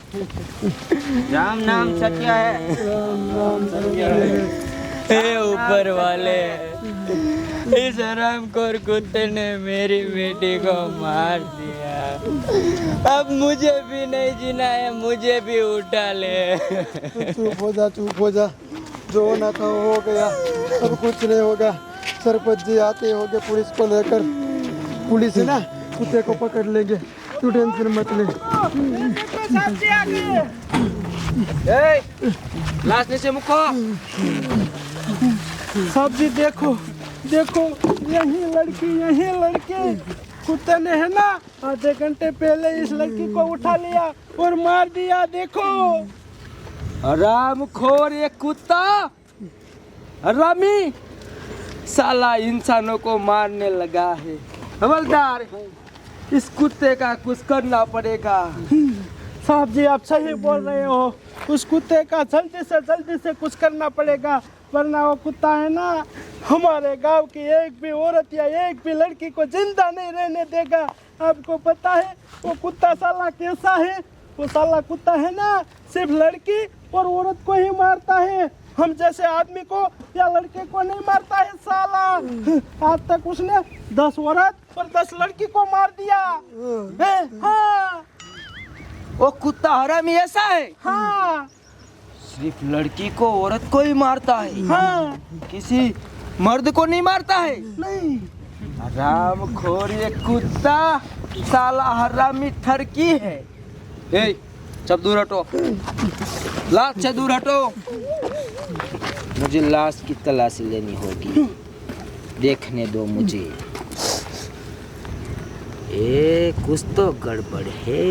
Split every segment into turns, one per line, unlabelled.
राम नाम सत्य है।
हे ऊपर वाले, इस हरामखोर कुत्ते ने मेरी बेटी को मार दिया। अब मुझे भी नहीं जीना है, मुझे भी उठा ले।
चुप हो जा। जो होना था वो हो गया, अब कुछ नहीं होगा। सरपंच जी आते होंगे पुलिस को लेकर, पुलिस है ना कुत्ते को पकड़ लेंगे, तू टेंशन मत ले।
लाश नीचे मुको।
साहब जी देखो, यही लड़के कुत्ते ने है ना आधे घंटे पहले इस लड़की को उठा लिया और मार दिया। देखो
हरामखोर ये कुत्ता, हरामी साला इंसानों को मारने लगा है। हवलदार, इस कुत्ते का कुछ करना पड़ेगा।
साहब जी आप सही बोल रहे हो, उस कुत्ते का जल्दी से कुछ करना पड़ेगा, वरना वो कुत्ता है ना हमारे गांव की एक भी औरत या एक भी लड़की को जिंदा नहीं रहने देगा। आपको पता है वो कुत्ता साला कैसा है? वो साला कुत्ता है ना सिर्फ लड़की और औरत को ही मारता है, हम जैसे आदमी को या लड़के को नहीं मारता है साला। आज तक उसने 10 औरत और 10 लड़की को मार दिया है। हाँ
वो कुत्ता हरामी ऐसा है,
हाँ
सिर्फ लड़की को औरत को ही मारता है।
हाँ
किसी मर्द को नहीं मारता है।
नहीं।
हरामखोर ये कुत्ता साला हरामी ठरकी है। ए, सब दूर हटो, लाश से दूर हटो। मुझे लाश की तलाशी लेनी होगी, देखने दो मुझे। कुछ तो गड़बड़ है।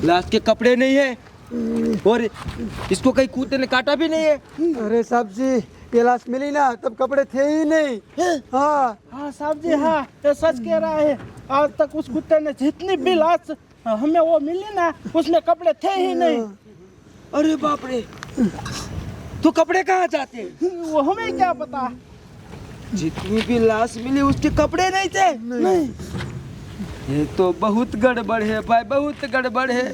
लाश के कपड़े नहीं है और इसको कहीं कुत्ते ने काटा भी नहीं है।
अरे साहब जी ये लाश मिली ना तब कपड़े थे ही नहीं। हाँ साहब जी, हाँ ये सच कह रहा है। आज तक उस कुत्ते ने जितनी भी लाश हमें वो मिली ना उसमें कपड़े थे ही नहीं।
अरे बाप रे, तो कपड़े कहाँ जाते?
वो हमें क्या पता।
जितनी भी लाश मिली उसके कपड़े नहीं थे।
नहीं।
ये तो बहुत गड़बड़ है भाई, बहुत गड़बड़ है।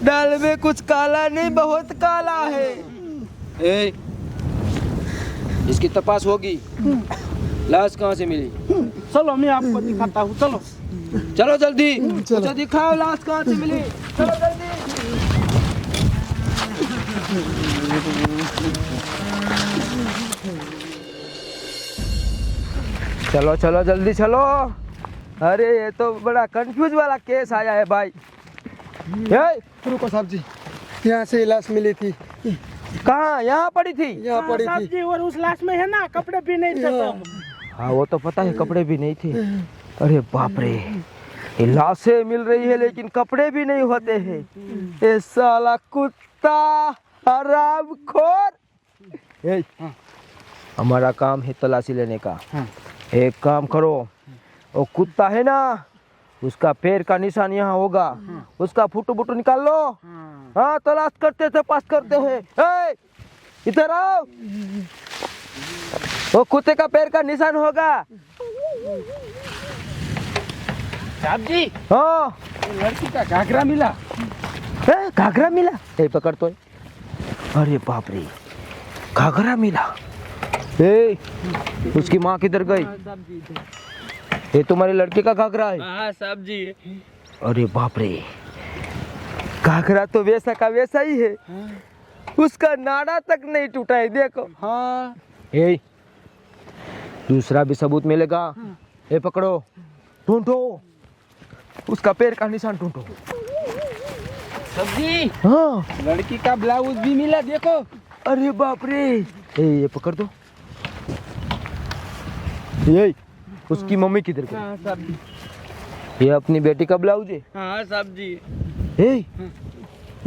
दाल में कुछ काला नहीं, बहुत काला है। ए, इसकी तपास होगी। लाश कहाँ से मिली?
चलो मैं आपको दिखाता हूँ, चलो
चलो जल्दी, मुझे दिखाओ लाश कहाँ से मिली। चलो जल्दी। चलो जल्दी चलो। अरे ये तो बड़ा कंफ्यूज वाला केस आया है भाई।
रुको साहब जी, यहाँ से लाश मिली थी।
कहाँ? यहाँ पड़ी थी?
यहाँ पड़ी थी जी, और उस लाश में है ना कपड़े भी नहीं थे।
हाँ वो तो पता है, कपड़े भी नहीं थे। अरे बाप रे, ये लाशें मिल रही है लेकिन कपड़े भी नहीं होते हैं। ये साला कुत्ता हरामखोर। हमारा काम है तलाशी लेने का। एक काम करो, वो कुत्ता है ना उसका पैर का निशान यहाँ होगा, उसका फोटो बोटो निकाल लो। हाँ तलाश करते थे, पास करते हैं। इधर आओ, वो कुत्ते का पैर का निशान होगा।
साहब जी,
हाँ
लड़की का घाघरा मिला।
घाघरा मिला? पकड़ तो। अरे बाप रे, घाघरा मिला। उसकी माँ किधर गई? ये तुम्हारे लड़के का घाघरा है?
हाँ साहब जी।
अरे बाप रे, घाघरा तो वैसा का वैसा ही है। उसका नाड़ा तक नहीं टूटा है, देखो।
हाँ
दूसरा भी सबूत मिलेगा। ये पकड़ो, ढूंढो उसका पैर का निशान ढूंढो।
सब्जी,
हाँ
लड़की का ब्लाउज भी मिला, देखो।
अरे बाप रे, ये पकड़ दो। ये उसकी मम्मी किधर गई?
हाँ साहब जी।
ये अपनी बेटी का ब्लाउज है।
हाँ साहब जी।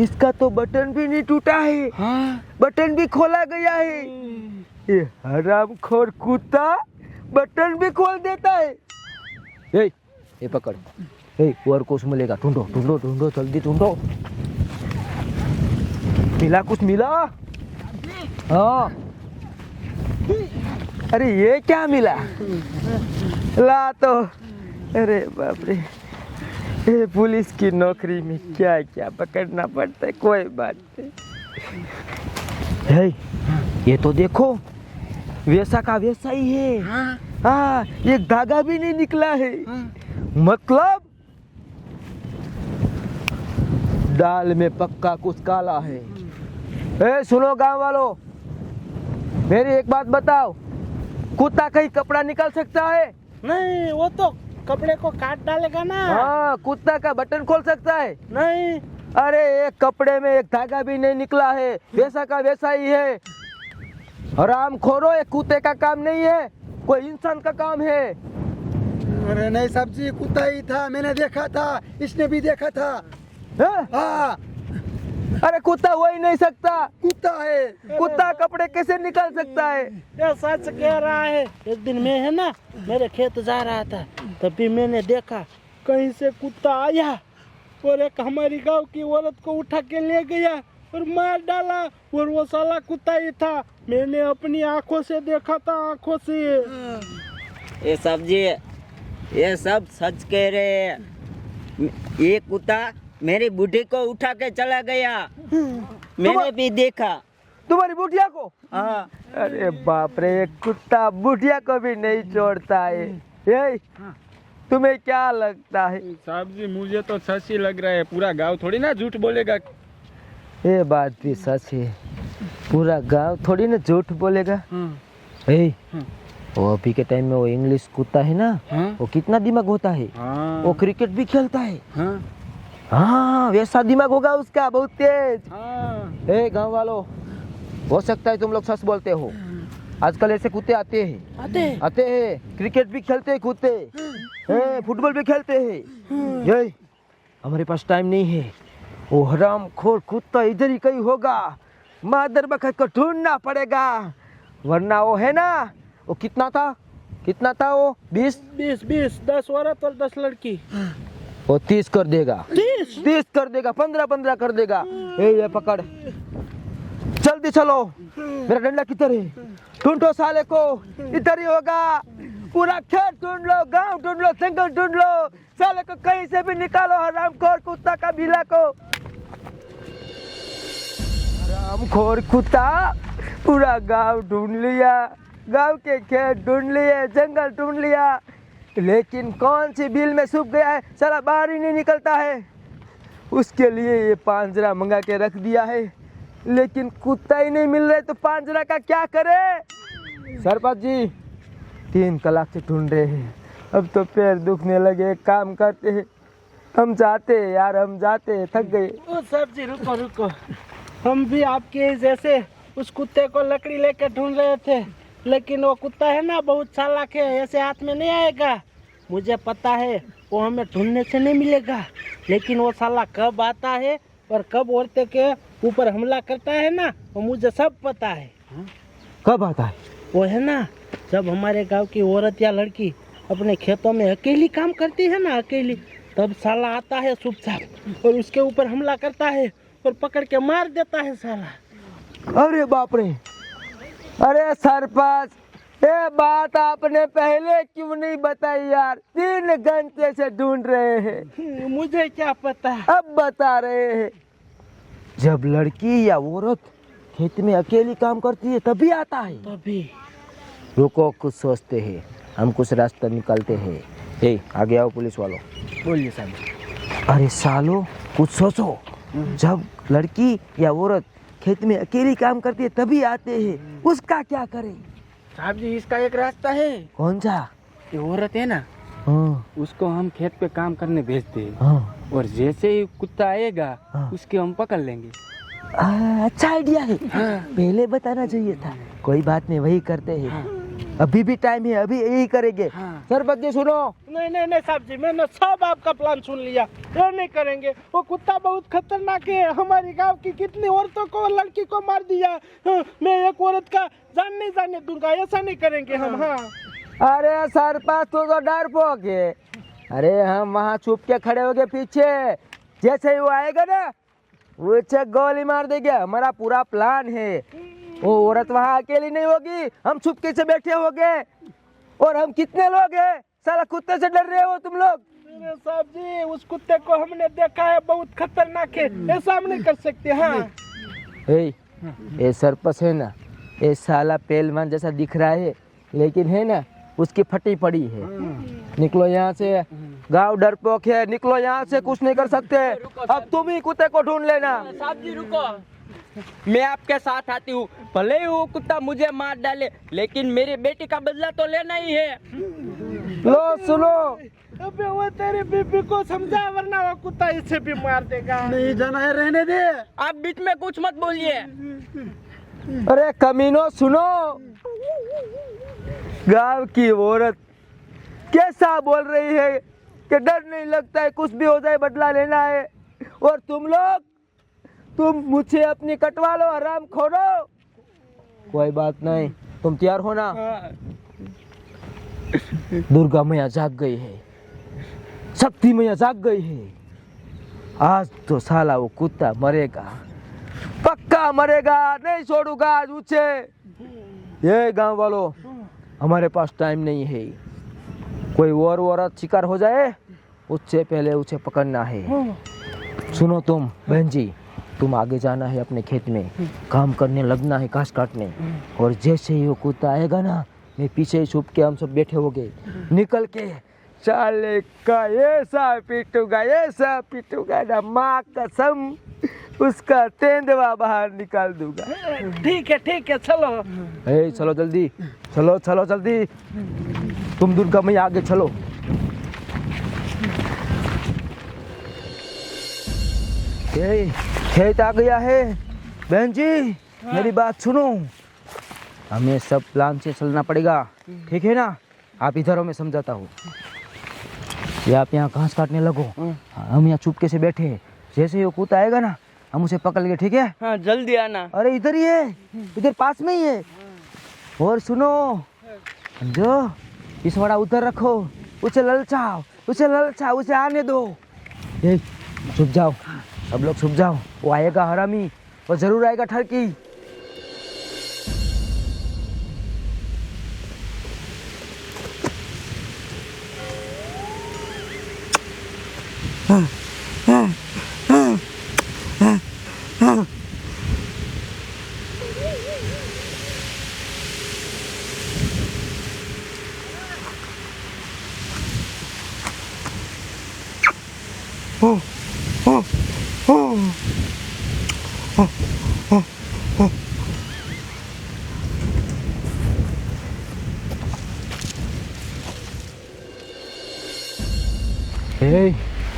इसका तो बटन भी नहीं टूटा है।
हाँ
बटन भी खोला गया है। ये हरामखोर कुत्ता बटन भी खोल देता है। ये पकड़, और कुछ मिलेगा। ढूंढो ढूंढो ढूंढो, जल्दी ढूंढो। मिला? कुछ मिला? हाँ अरे ये क्या मिला? ला तो, अरे बाप रे, ये पुलिस की नौकरी में क्या क्या पकड़ना पड़ता है, कोई बात नहीं। है, ये तो देखो, वैसा का वैसा ही है। हाँ, ये धागा भी नहीं निकला है। मतलब दाल में पक्का कुछ काला है। ए सुनो गांव वालों, मेरी एक बात बताओ, कुत्ता कहीं कपड़ा निकाल सकता है?
नहीं, वो तो कपड़े को काट डालेगा ना।
हाँ, कुत्ता का बटन खोल सकता है?
नहीं।
अरे एक कपड़े में एक धागा भी नहीं निकला है, वैसा का वैसा ही है। हराम खोरो, एक कुत्ते का काम नहीं है, कोई इंसान का काम है।
अरे नहीं साहब जी, कुत्ता ही था, मैंने देखा था, इसने भी देखा था।
हाँ?
हाँ,
अरे कुत्ता हो ही नहीं सकता,
कुत्ता है।
कुत्ता कपड़े कैसे निकाल सकता है?
ये सच कह रहा है। एक दिन मैं है ना, मेरे खेत जा रहा था, तभी मैंने देखा कहीं से कुत्ता आया और एक हमारी गांव की औरत को उठा के ले गया और मार डाला, और वो साला कुत्ता ही था। मैंने अपनी आंखों से देखा था, आंखों से।
ये सब जी, ये सब सच कह रहे हैं। ये कुत्ता मेरी बूढ़ी को उठा के चला गया, मैंने भी देखा।
तुम्हारी बुढ़िया को?
हाँ।
अरे बाप रे, एक कुत्ता बुढ़िया को भी नहीं छोड़ता है। ये तुम्हें क्या लगता है?
साहब जी मुझे तो सच ही लग रहा है, पूरा गांव थोड़ी ना झूठ बोलेगा।
ये बात भी सच है, पूरा गांव थोड़ी ना झूठ बोलेगा। ए, वो अभी के टाइम में वो इंग्लिश कुत्ता है ना, वो कितना दिमाग होता है। वो क्रिकेट भी खेलता है। हाँ, वैसा दिमाग होगा उसका, बहुत तेज। ए गांव वालों, हो सकता है तुम लोग सच बोलते हो, आजकल ऐसे कुत्ते आते हैं। आते हैं, क्रिकेट भी खेलते हैं कुत्ते, फुटबॉल भी खेलते हैं। ये हमारे पास टाइम नहीं है, वो हरामखोर कुत्ता इधर ही कहीं होगा, मादर बखत को ढूंढना पड़ेगा, वरना वो है ना, वो कितना था वो 20
10 औरत और 10 लड़की।
वो 30 कर देगा, 30 कर देगा, 15 कर देगा। ये पकड़, जल्दी चलो, मेरा डंडा किधर है? ढूंढो साले को, इधर ही होगा। पूरा खेत ढूंढ लो, गांव ढूंढ लो, जंगल ढूंढ लो, साले को कहीं से भी निकालो, हरामखोर कुत्ता का बिला को। हरामखोर कुत्ता, पूरा गांव ढूंढ लिया, गांव के खेत ढूंढ लिए, जंगल ढूंढ लिया, लेकिन कौन सी बिल में छुप गया है, साला बाहर ही नहीं निकलता है। उसके लिए ये पांजरा मंगा के रख दिया है, लेकिन कुत्ता ही नहीं मिल रहा, तो पांजरा का क्या करे? सरपंच जी 3 कलाक से ढूंढ रहे हैं, अब तो पैर दुखने लगे, काम करते हैं, हम जाते हैं यार, हम जाते हैं, थक गए।
ओ सर जी रुको, हम भी आपके जैसे उस कुत्ते को लकड़ी लेकर ढूंढ रहे थे, लेकिन वो कुत्ता है ना बहुत चालाक है, ऐसे हाथ में नहीं आएगा। मुझे पता है वो हमें ढूंढने से नहीं मिलेगा, लेकिन वो साला कब आता है और कब औरतें के ऊपर हमला करता है ना, वो मुझे सब पता है।
कब आता है?
वो है ना, जब हमारे गांव की औरत या लड़की अपने खेतों में अकेली काम करती है ना, अकेली, तब साला आता है चुपचाप और उसके ऊपर हमला करता है और पकड़ के मार देता है साला।
अरे बाप रे, अरे सरपंच, ये बात आपने पहले क्यों नहीं बताई यार? 3 घंटे से ढूंढ रहे हैं।
मुझे क्या पता,
अब बता रहे हैं। जब लड़की या औरत खेत में अकेली काम करती है तभी आता है।
तभी।
रुको, कुछ सोचते हैं, हम कुछ रास्ता निकालते हैं। ए, आगे आओ पुलिस वालों।
बोलिए साहब।
अरे सालो, कुछ सोचो। जब लड़की या औरत खेत में अकेली काम करती है तभी आते हैं, उसका क्या करें?
साहब जी इसका एक रास्ता है।
कौन सा?
ये औरत है ना,
हाँ,
उसको हम खेत पे काम करने भेजते हैं,
हाँ,
और जैसे ही कुत्ता आएगा
हाँ।
उसके हम पकड़ लेंगे।
अच्छा आइडिया है, पहले बताना चाहिए था। कोई बात नहीं, वही करते हैं। अभी भी टाइम है, अभी यही करेंगे। सरपंच जी सुनो।
नहीं साहब जी, मैंने सब आपका प्लान सुन लिया, ये नहीं करेंगे। वो कुत्ता बहुत खतरनाक है, हमारी गांव की कितनी औरतों को और लड़की को मार दिया। मैं एक औरत का जान नहीं जाने दूंगा, ऐसा नहीं करेंगे हम। हाँ।
अरे सरपंच तो डरपोक है। अरे हम वहाँ छुप के खड़े हो गए पीछे, जैसे ही वो आएगा ना, वो गोली मार देगा। हमारा पूरा प्लान है, वो औरत वहाँ अकेली नहीं होगी, हम छुपके से बैठे होंगे। और हम कितने लोग हैं? साला कुत्ते से डर रहे हो तुम लोग?
अरे साहब जी, उस कुत्ते को हमने देखा है, बहुत खतरनाक है, ऐसा हम नहीं कर सकते। हाँ
ये सरपस है ना, ये साला पहलवान जैसा दिख रहा है, लेकिन है ना उसकी फटी पड़ी है। निकलो यहाँ से, गांव डरपोक है, निकलो यहाँ से, कुछ नहीं कर सकते। अब तुम ही कुत्ते को ढूंढ लेना।
साहब जी रुको, मैं आपके साथ आती हूँ। भले ही वो कुत्ता मुझे मार डाले, लेकिन मेरी बेटी का बदला तो लेना ही है।
लो सुनो,
अबे वो तेरी बीबी को समझा, वरना वो कुत्ता इसे भी मार देगा।
नहीं जाना है, रहने दे।
आप बीच में कुछ मत बोलिए।
अरे कमीनो सुनो, गांव की औरत कैसा बोल रही है कि डर नहीं लगता है, कुछ भी हो जाए बदला लेना है। और तुम लोग, तुम मुझे अपनी कटवा लो, आराम खोरो। कोई बात नहीं, तुम तैयार हो ना? दुर्गा मैया जाग गई है, शक्ति मैया जाग गई है। आज तो साला वो कुत्ता मरेगा, पक्का मरेगा, नहीं छोड़ूंगा आज उसे। ये गांव वालों, हमारे पास टाइम नहीं है। कोई और औरत शिकार हो जाए, उससे पहले उसे पकड़ना है। सुनो तुम बहन जी, तुम आगे जाना है अपने खेत में, काम करने लगना है, घास काटने। और जैसे ही वो कुत्ता आएगा ना, मैं पीछे ही छुप के, हम सब बैठे हो गए, निकल के साले का ऐसा पीटूंगा ना, माँ कसम, उसका तेंदुआ बाहर निकाल दूंगा।
ठीक है, चलो।
चलो जल्दी, चलो जल्दी। तुम दुर्गा मैया आगे चलो। खेत आ गया है। बहन जी मेरी बात सुनो, हमें सब प्लान से चलना पड़ेगा, ठीक है ना? आप इधर हो, मैं समझाता हूँ। ये आप यहाँ घास काटने लगो, हम यहाँ चुपके से बैठे। जैसे ही वो कुत्ता आएगा ना, हम उसे पकड़ लेंगे, ठीक है?
हाँ जल्दी आना।
अरे इधर ही है, इधर पास में ही है। और सुनो, जो पिछवाड़ा उधर रखो, उसे ललचाओ, उसे आने दो। छुप जाओ, सब लोग छुप जाओ। वो आएगा हरामी, वो जरूर आएगा ठरकी।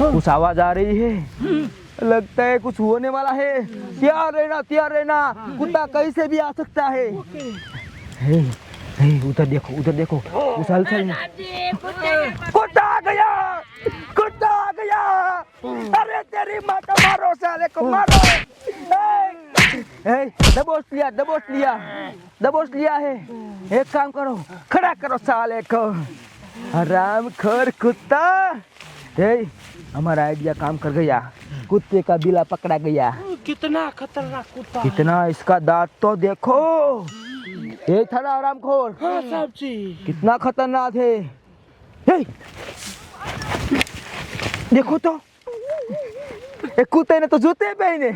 कुछ आवाज आ रही है, लगता है कुछ होने वाला है। तैयार रहना, कुत्ता कहीं से भी आ सकता है। उधर देखो, उस हलचल में कुत्ता आ गया। अरे तेरी माँ का, मारो साले को, मारो। दबोच लिया है। एक काम करो, खड़ा करो साले को। हरामखोर कुत्ता। हमारा आइडिया काम कर गया, कुत्ते का बिला पकड़ा गया।
कितना खतरनाक कुत्ता,
कितना इसका दांत तो देखो। ये था ना हरामखोर?
हाँ साहब जी,
कितना खतरनाक है। देखो तो, एक कुत्ते ने तो जूते पहने।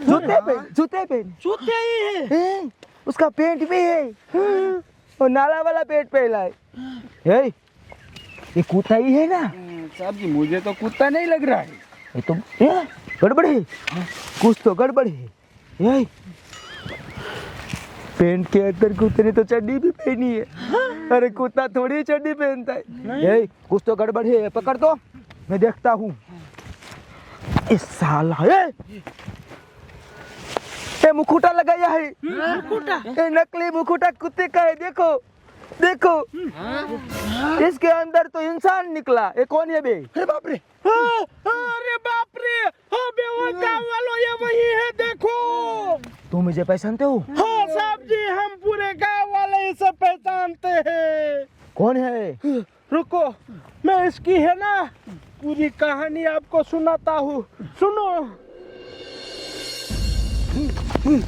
जूते ही है।
उसका पेंट भी है, और नाला वाला पेंट पहना है। ये कुत्ता ही है ना?
साहब जी मुझे तो कुत्ता नहीं लग रहा है।
ये तो गड़बड़ है, कुछ तो गड़बड़ है। पेंट के अंदर कुत्ते ने तो चड्डी भी पहनी है। अरे कुत्ता थोड़ी चड्डी पहनता है। कुछ तो गड़बड़ है, पकड़ तो, मैं देखता हूँ। इस साला ये मुकुटा लगाया है। ये नकली मुकुटा कुत्ते का है। देखो इसके अंदर तो इंसान निकला। ये कौन है बे?
बाप रे, अरे बाप रे, हाँ बे, वो गाँव वालों, ये वही है, देखो।
तुम मुझे पहचानते हो?
हाँ साहब जी, हम पूरे गाँव वाले इसे पहचानते हैं।
कौन है?
रुको, मैं इसकी है ना पूरी कहानी आपको सुनाता हूँ, सुनो। चलो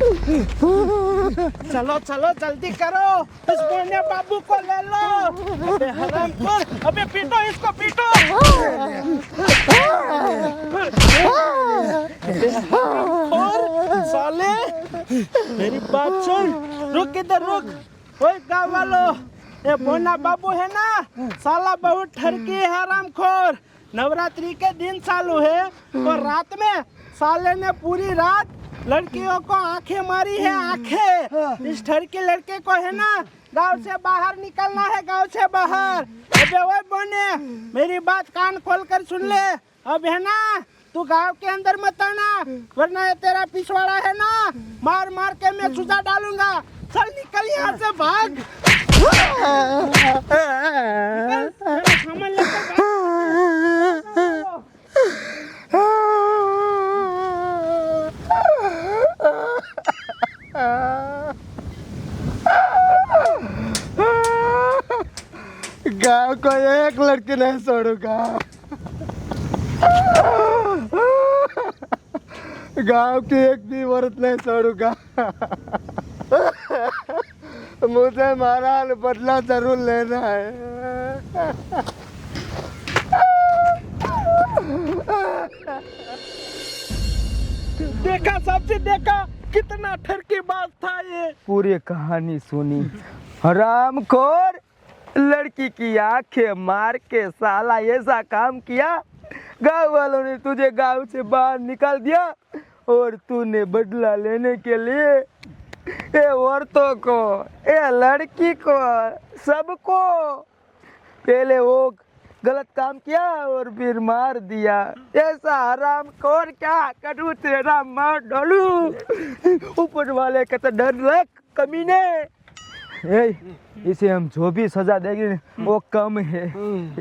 चलो जल्दी करो, इस मोने बाबू को ले लो। अबे हरामखोर, अबे पीटो इसको, पीटो। अबे हरामखोर साले, मेरी बात सुन, रुक इधर रुक। ओए गाँव वालों, ये मोना बाबू है ना, साला बहुत ठरकी है हरामखोर। नवरात्रि के दिन चालू है और रात में साले ने पूरी रात लड़कियों को आंखें मारी है, आंखें। इस ठरकी लड़के को है ना गांव से बाहर निकलना है, गांव से बाहर। अबे ओए बोने, मेरी बात कान खोल कर सुन ले। अब है ना तू गांव के अंदर मत आना, वरना ये तेरा पिछवाड़ा है ना मार मार के मैं सुझा डालूंगा। चल निकल यहाँ से, भाग। सामान लेकर भाग।
गाँव को एक लड़की नहीं छोड़ूंगा। गाँव की एक भी औरत नहीं छोड़ूंगा। मुझे महाराज बदला जरूर लेना है।
देखा सबसे, देखा कितना ठरकी बात था ये।
पूरी कहानी सुनी। हरामखोर, लड़की की आंखें मार के साला ऐसा काम किया, गांव वालों ने तुझे गांव से बाहर निकाल दिया और तूने बदला लेने के लिए ये औरतों को, ये लड़की को, सबको पहले वो गलत काम किया और फिर मार दिया। ऐसा हरामखोर क्या करूं, तेरा मार डालू। ऊपर वाले का तो डर रख कमीने। इसे हम जो भी सजा देंगे वो कम है।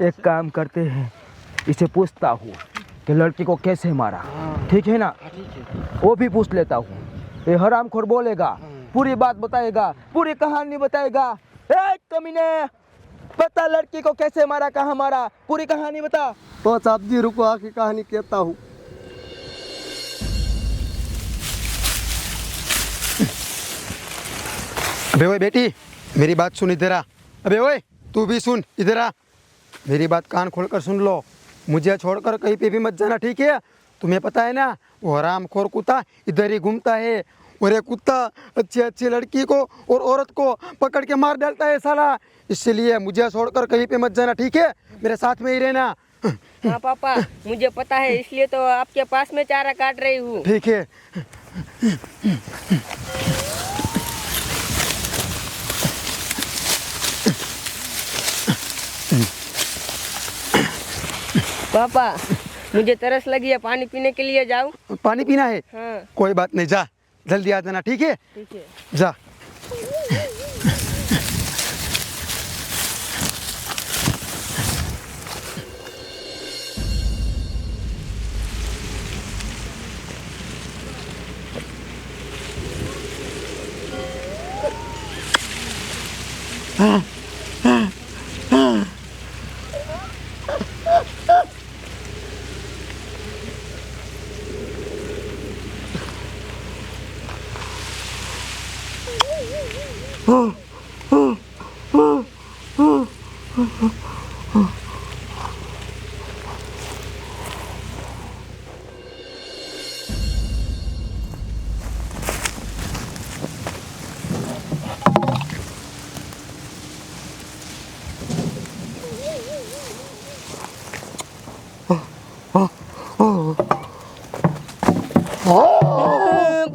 एक काम करते हैं, इसे पूछता हूँ कि लड़की को कैसे मारा, ठीक है ना? वो भी पूछ लेता हूँ। ये हरामखोर बोलेगा, पूरी बात बताएगा, पूरी कहानी बताएगा। कमीने, बता लड़की को कैसे मारा, कहाँ मारा, पूरी कहानी बता।
तो साहब जी रुको, आखिर कहानी कहता हूँ। अबे ओए बेटी, मेरी बात सुन इधर आ। अबे ओए तू भी सुन, इधर आ। मेरी बात कान खोलकर सुन लो। मुझे छोड़कर कहीं पे भी मत जाना, ठीक है? तुम्हें पता है ना, वो हरामखोर कुत्ता इधर ही घूमता है और ये कुत्ता अच्छी अच्छी लड़की को और औरत को पकड़ के मार डालता है साला। इसलिए मुझे छोड़कर कहीं पे मत जाना, ठीक है? मेरे साथ में ही रहना।
हाँ पापा, मुझे पता है, इसलिए तो आपके पास में चारा काट रही हूँ।
ठीक है।
पापा, मुझे तरस लगी है, पानी पीने के लिए जाऊँ?
पानी पीना है?
हाँ।
कोई बात नहीं, जा जल्दी आ जाना, ठीक है?
ठीक है।
जा।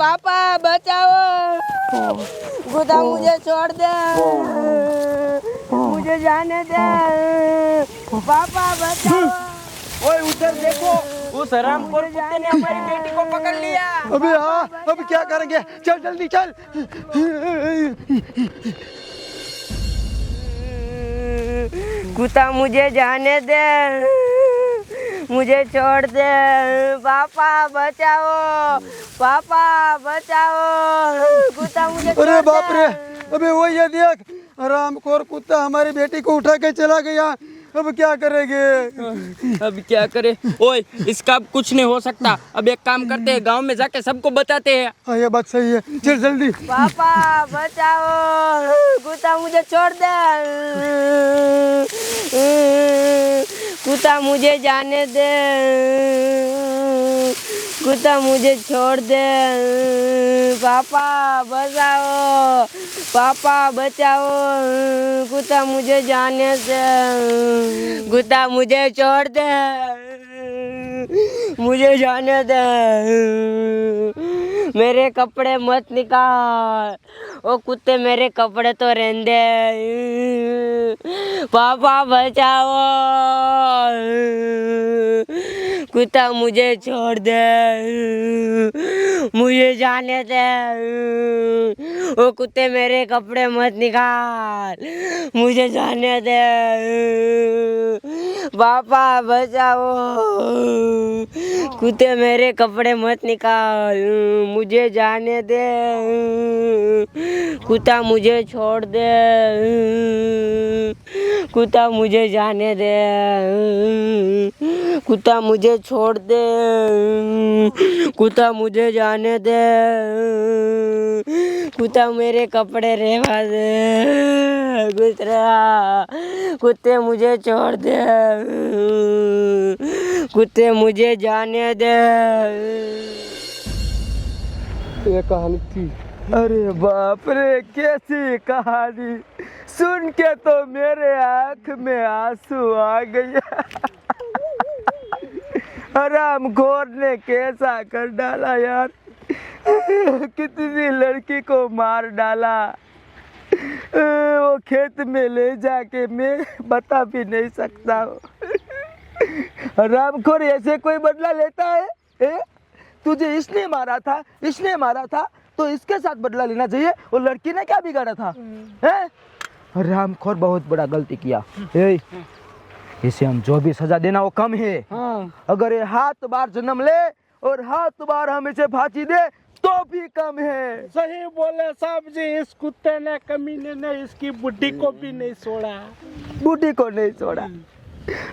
पापा बचाओ, खुदा मुझे छोड़ दे, मुझे जाने दे, पापा बचाओ।
ओए उधर देखो, उस हरामखोर कुत्ते ने हमारी बेटी को पकड़ लिया।
अबे हाँ, अब क्या करेंगे? चल जल्दी चल।
कुत्ता मुझे जाने दे, मुझे छोड़ दे, पापा बचाओ, पापा बचाओ, कुत्ता मुझे छोड़
अरे बाप रे,
दे।
अबे वो ये देख, हरामखोर कुत्ता हमारी बेटी को उठा के चला गया। अब क्या करेंगे?
अब क्या करे? ओए, इसका अब कुछ नहीं हो सकता। अब एक काम करते हैं, गांव में जाके सबको बताते हैं।
हाँ ये बात सही है, चल जल्दी।
पापा बचाओ, कुत्ता मुझे छोड़ दे, कुत्ता मुझे जाने दे, कुत्ता मुझे छोड़ दे, पापा बचाओ, पापा बचाओ, कुत्ता मुझे जाने दे, कुत्ता मुझे छोड़ दे, मुझे जाने दे, मेरे कपड़े मत निकाल, ओ कुत्ते मेरे कपड़े तो रहने दे, पापा बचाओ, कुत्ता मुझे छोड़ दे, मुझे जाने दे, ओ कुत्ते मेरे कपड़े मत निकाल, मुझे जाने दे, पापा बचाओ, कुत्ते मेरे कपड़े मत निकाल, मुझे जाने दे, कुत्ता मुझे छोड़ दे, कुत्ता मुझे जाने दे, कुत्ता मुझे छोड़ दे, कुत्ता मुझे जाने दे, कुत्ता मेरे कपड़े रहवा दे, कुत्ता, कुत्ते मुझे छोड़ दे, कुत्ते मुझे जाने दे।
ये कहानी थी।
अरे बाप रे, कैसी कहानी! सुन के तो मेरे आँख में आंसू आ गया। हरामखोर ने कैसा कर डाला यार, कितनी लड़की को मार डाला। वो खेत में ले जाके मैं बता भी नहीं सकता हूँ। हरामखोर ऐसे कोई बदला लेता है? तुझे इसने मारा था, इसने मारा था, तो इसके साथ बदला लेना चाहिए। वो लड़की ने क्या बिगाड़ा था? हरामखोर बहुत बड़ा गलती किया। इसे हम जो भी सजा देना वो कम है। अगर ये हाथ बार जन्म ले और हाथ बार हम इसे फांसी दे तो भी कम है।
सही बोले साहब जी, इस कुत्ते ने कमीने ने इसकी बुढ़ी को भी नहीं छोड़ा।
बूढ़ी को नहीं छोड़ा।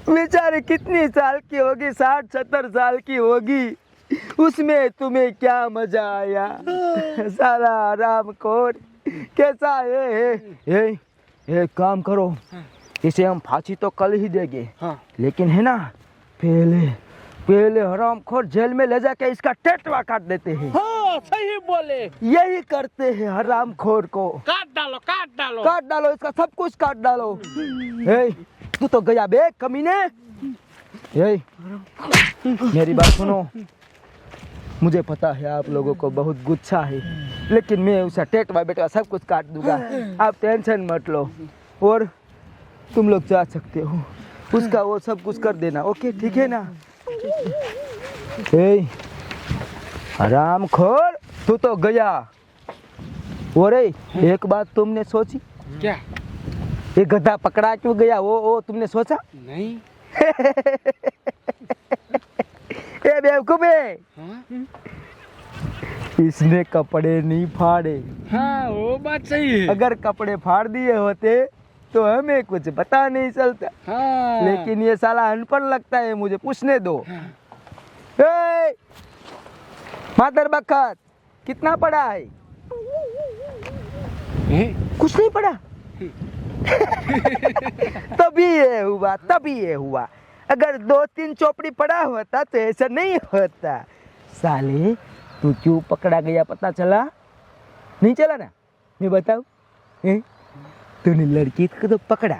बेचारे कितनी साल की होगी, 60-70 साल की होगी। उसमें तुम्हें क्या मजा आया? साला हरामखोर कैसा है? एक काम करो, इसे हम फांसी तो कल ही देंगे, लेकिन है ना, पहले हरामखोर जेल में ले जाके इसका टेटवा काट देते हैं।
हाँ सही बोले,
यही करते हैं हरामखोर को।
काट डालो, काट डालो,
काट डालो, इसका सब कुछ काट डालो। तू तो गया बे कमीने। मेरी बात सुनो, मुझे पता है आप लोगों को बहुत गुस्सा है, लेकिन मैं उसका टेटवा बेटवा सब कुछ काट दूंगा। आप टेंशन मत लो, और तुम लोग जा सकते हो, उसका वो सब कुछ कर देना। ओके, ठीक है ना? हरामखोर, तू तो गया। और एक बात तुमने सोची?
क्या?
ये गधा पकड़ा क्यों गया? वो तुमने सोचा?
नहीं।
ए बेवकूफ है, इसने कपड़े नहीं फाड़े।
हाँ वो बात सही है।
अगर कपड़े फाड़ दिए होते तो हमें कुछ पता नहीं चलता।
हाँ।
लेकिन ये साला अनपढ़ लगता है, मुझे पूछने दो। मादर बखत, कितना पढ़ा है? कुछ नहीं पढ़ा। तभी ये हुआ। अगर 2-3 चौपड़ी पढ़ा होता तो ऐसा नहीं होता। साले, तू क्यों पकड़ा गया पता चला? नहीं चला ना? मैं बताऊं? तूने लड़की को तो पकड़ा,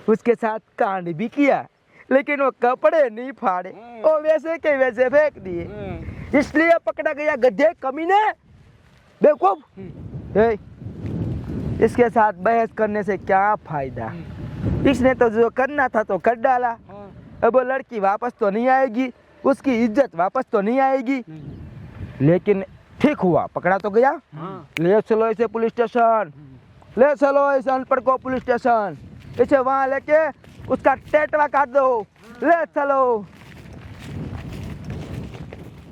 उसके साथ कांड भी किया, लेकिन वो कपड़े नहीं फाड़े, वो वैसे के वैसे फेंक दिए। इसलिए पकड़ा गया, गधे कमीने, बेवकूफ। इसके साथ बहस करने से क्या फायदा? इसने तो जो करना था तो कर डाला। अब वो लड़की वापस तो नहीं आएगी, उसकी इज्जत वापस तो नहीं आएगी, लेकिन ठीक हुआ, पकड़ा तो गया। ले चलो इसे पुलिस स्टेशन, ले चलो इस अनपढ़ को पुलिस स्टेशन, इसे वहाँ लेके उसका टेटवा काट दो। ले चलो।